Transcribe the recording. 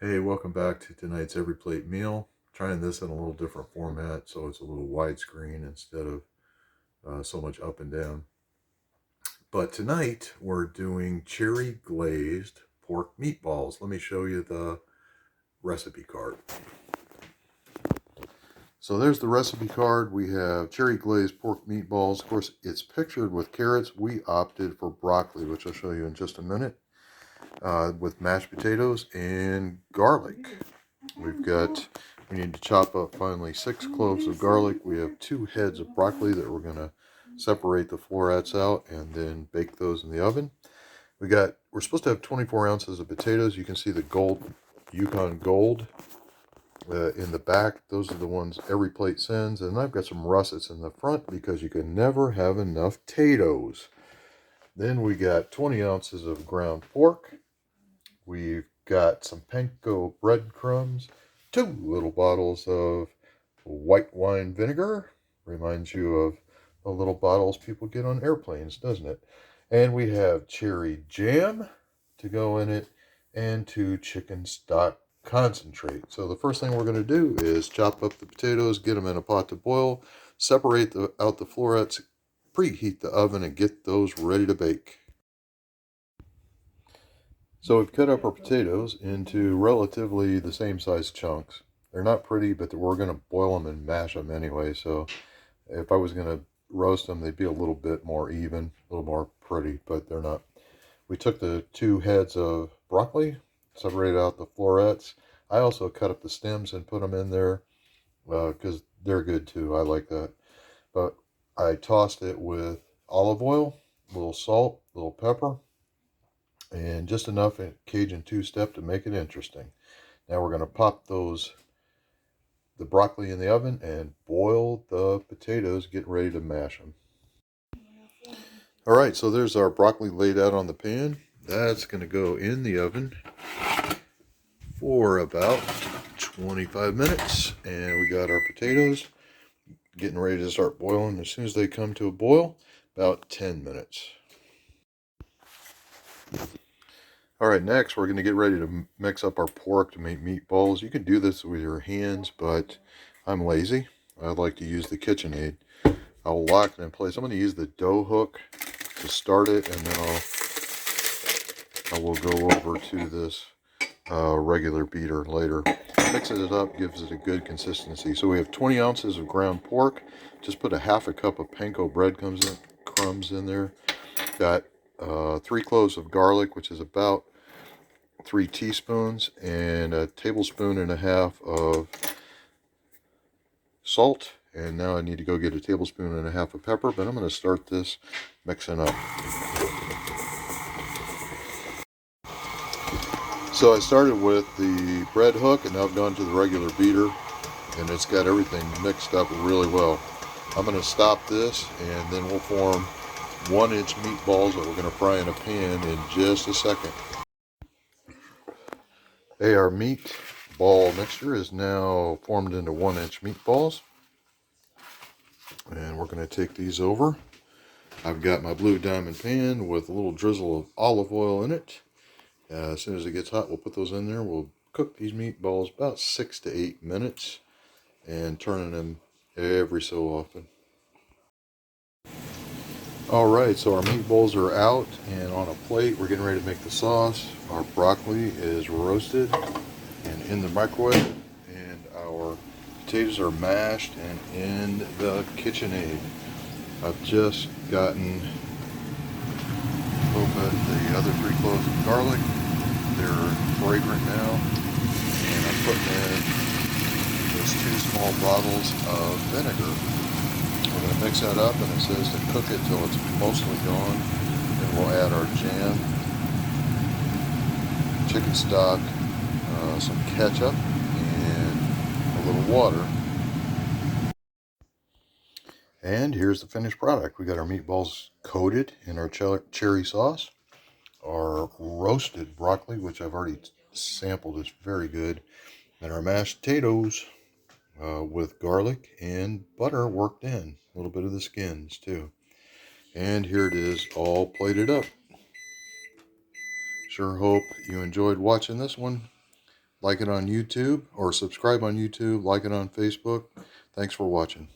Hey, welcome back to tonight's Everyplate meal. Trying this in a little different format so it's a little widescreen instead of so much up and down. But tonight we're doing cherry glazed pork meatballs. Let me show you the recipe card. So there's the recipe card. We have cherry glazed pork meatballs. Of course, it's pictured with carrots. We opted for broccoli, which I'll show you in just a minute, with mashed potatoes and garlic. We need to chop up finally 6 cloves of garlic. We have 2 heads of broccoli that we're going to separate the florets out and then bake those in the oven. We're supposed to have 24 ounces of potatoes. You can see the gold, Yukon Gold in the back. Those are the ones Everyplate sends. And I've got some russets in the front because you can never have enough potatoes. Then we got 20 ounces of ground pork. We've got some panko breadcrumbs, 2 little bottles of white wine vinegar. Reminds you of the little bottles people get on airplanes, doesn't it? And we have cherry jam to go in it and 2 chicken stock concentrate. So the first thing we're going to do is chop up the potatoes, get them in a pot to boil, separate out the florets, preheat the oven, and get those ready to bake. So we've cut up our potatoes into relatively the same size chunks. They're not pretty, but we're going to boil them and mash them anyway. So if I was going to roast them, they'd be a little bit more even, a little more pretty, but they're not. We took the 2 heads of broccoli, separated out the florets. I also cut up the stems and put them in there because they're good too. I like that. But I tossed it with olive oil, a little salt, a little pepper, and just enough Cajun two-step to make it interesting. Now we're going to pop the broccoli in the oven and boil the potatoes, get ready to mash them. All right, so there's our broccoli laid out on the pan. That's going to go in the oven for about 25 minutes. And we got our potatoes getting ready to start boiling. As soon as they come to a boil, about 10 minutes. All right, next we're going to get ready to mix up our pork to make meatballs. You can do this with your hands, but I'm lazy. I like to use the KitchenAid. I'll lock it in place. I'm going to use the dough hook to start it, and then I will go over to this regular beater later. Mixing it up gives it a good consistency. So we have 20 ounces of ground pork. Just put a half a cup of panko breadcrumbs in there. Got 3 cloves of garlic, which is about 3 teaspoons, and a tablespoon and a half of salt. And now I need to go get a tablespoon and a half of pepper, but I'm going to start this mixing up. So I started with the bread hook, and now I've gone to the regular beater, and it's got everything mixed up really well. I'm going to stop this, and then we'll form 1-inch meatballs that we're going to fry in a pan in just a second. Hey, our meatball mixture is now formed into 1-inch meatballs. And we're going to take these over. I've got my blue diamond pan with a little drizzle of olive oil in it. As soon as it gets hot, we'll put those in there. We'll cook these meatballs about 6 to 8 minutes and turning them every so often. Alright, so our meatballs are out and on a plate. We're getting ready to make the sauce. Our broccoli is roasted and in the microwave, and our potatoes are mashed and in the KitchenAid. I've just gotten open the other 3 cloves of garlic. They're fragrant now, and I'm putting in those 2 small bottles of vinegar. We're going to mix that up, and it says to cook it till it's mostly gone. Then we'll add our jam, chicken stock, some ketchup, and a little water. And here's the finished product. We got our meatballs coated in our cherry sauce, our roasted broccoli, which I've already sampled, is very good, and our mashed potatoes with garlic and butter worked in, a little bit of the skins too. And here it is, all plated up. Sure hope you enjoyed watching this one. like it on YouTube, or subscribe on YouTube, like it on Facebook. Thanks for watching.